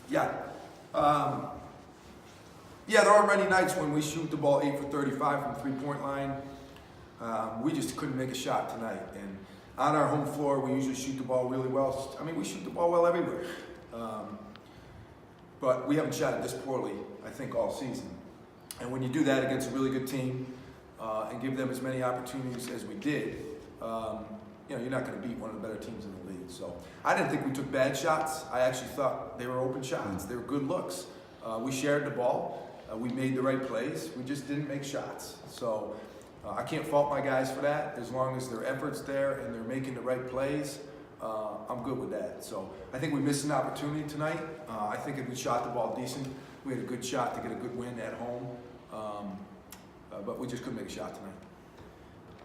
Yeah. Yeah, there are many nights when we shoot the ball 8 for 35 from three-point line. We just couldn't make a shot tonight. And on our home floor, we usually shoot the ball really well. I mean, we shoot the ball well everywhere. But we haven't shot it this poorly, I think, all season. And when you do that against a really good team and give them as many opportunities as we did, you're not going to beat one of the better teams in the league. So I didn't think we took bad shots. I actually thought they were open shots. They were good looks. We shared the ball. We made the right plays. We just didn't make shots. So I can't fault my guys for that. As long as their effort's there and they're making the right plays, I'm good with that. So I think we missed an opportunity tonight. I think if we shot the ball decent, we had a good shot to get a good win at home. But we just couldn't make a shot tonight.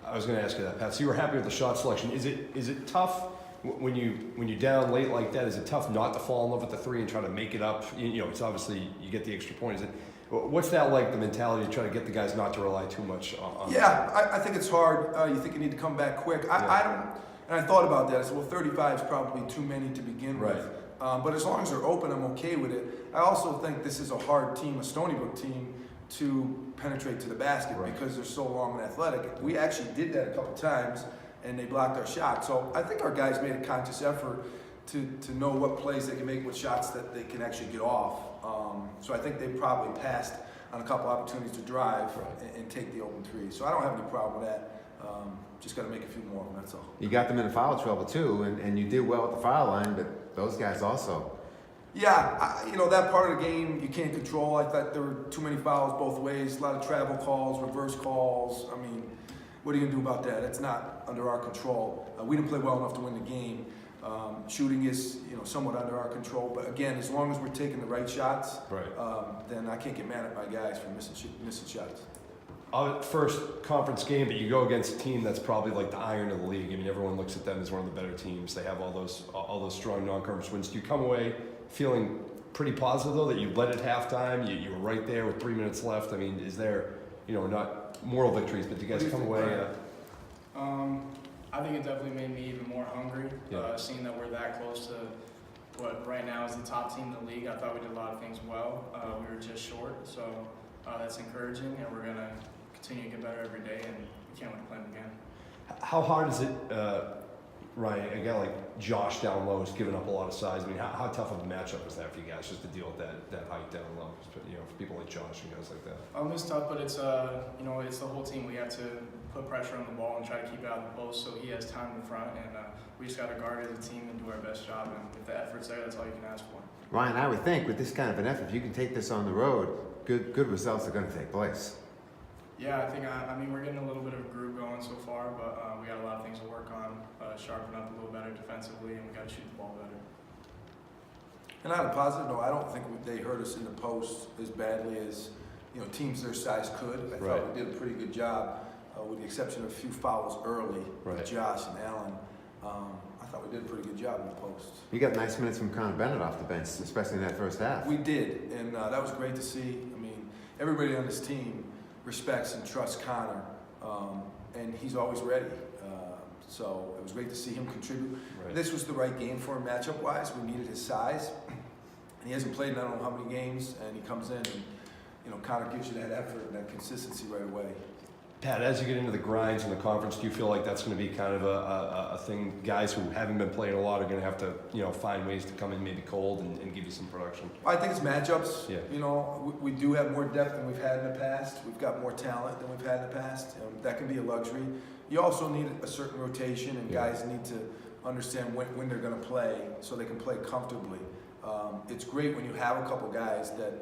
I was going to ask you that, Pat. So you were happy with the shot selection. Is it tough when you're down late like that? Is it tough not to fall in love with the three and try to make it up? It's obviously you get the extra point. What's that like? The mentality to try to get the guys not to rely too much on? Yeah, I think it's hard. You think you need to come back quick. I don't. And I thought about that. I said, well, 35 is probably too many to begin with. But as long as they're open, I'm okay with it. I also think this is a hard team, a Stony Brook team, to penetrate to the basket because they're so long and athletic. We actually did that a couple times, and they blocked our shot. So I think our guys made a conscious effort to know what plays they can make, what shots that they can actually get off. So I think they probably passed on a couple opportunities to drive and take the open three. So I don't have any problem with that. Just got to make a few more of them, that's all. You got them in foul trouble too, and you did well at the foul line, but those guys also. Yeah, that part of the game you can't control. I thought there were too many fouls both ways, a lot of travel calls, reverse calls. I mean, what are you going to do about that? It's not under our control. We didn't play well enough to win the game. Shooting is, somewhat under our control. But again, as long as we're taking the right shots, then I can't get mad at my guys for missing shots. First conference game, but you go against a team that's probably like the iron of the league. I mean, everyone looks at them as one of the better teams. They have all those strong non-conference wins. Do you come away feeling pretty positive though that you led at halftime? You were right there with 3 minutes left. I mean, is there, not moral victories, but do you guys come away? I think it definitely made me even more hungry, seeing that we're that close to what right now is the top team in the league. I thought we did a lot of things well. We were just short, so that's encouraging, and we're going to continue to get better every day, and we can't wait to play them again. How hard is it, Ryan, a guy like Josh down low has given up a lot of size. I mean, how tough of a matchup is that for you guys, just to deal with that height down low, for people like Josh and guys like that? It's tough, but it's it's the whole team. We have to put pressure on the ball and try to keep it out of the post so he has time in front, and we just got to guard as a team and do our best job, and if the effort's there, that's all you can ask for. Ryan, I would think with this kind of an effort, if you can take this on the road, good results are going to take place. Yeah, I think, we're getting a little bit of a groove going so far, but we got a lot of things to work on, sharpen up a little better defensively, and we got to shoot the ball better. And on a positive note, I don't think they hurt us in the post as badly as teams their size could. I thought we did a pretty good job, with the exception of a few fouls early with Josh and Allen. I thought we did a pretty good job in the post. You got nice minutes from Connor Bennett off the bench, especially in that first half. We did, and that was great to see. I mean, everybody on this team respects and trusts Connor, and he's always ready. So it was great to see him contribute. This was the right game for him matchup-wise. We needed his size, and he hasn't played in I don't know how many games, and he comes in and Connor gives you that effort and that consistency right away. Pat, as you get into the grinds in the conference, do you feel like that's going to be kind of a thing? Guys who haven't been playing a lot are going to have to, find ways to come in maybe cold and give you some production. I think it's matchups. Yeah. We do have more depth than we've had in the past. We've got more talent than we've had in the past. That can be a luxury. You also need a certain rotation, and guys need to understand when they're going to play so they can play comfortably. It's great when you have a couple guys that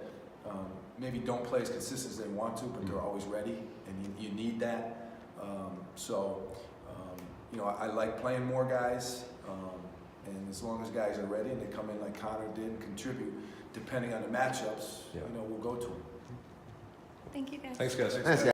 maybe don't play as consistent as they want to, but they're always ready, and you need that. I like playing more guys, and as long as guys are ready and they come in like Connor did and contribute, depending on the matchups, we'll go to them. Thank you, guys. Thanks, guys. Thanks, guys.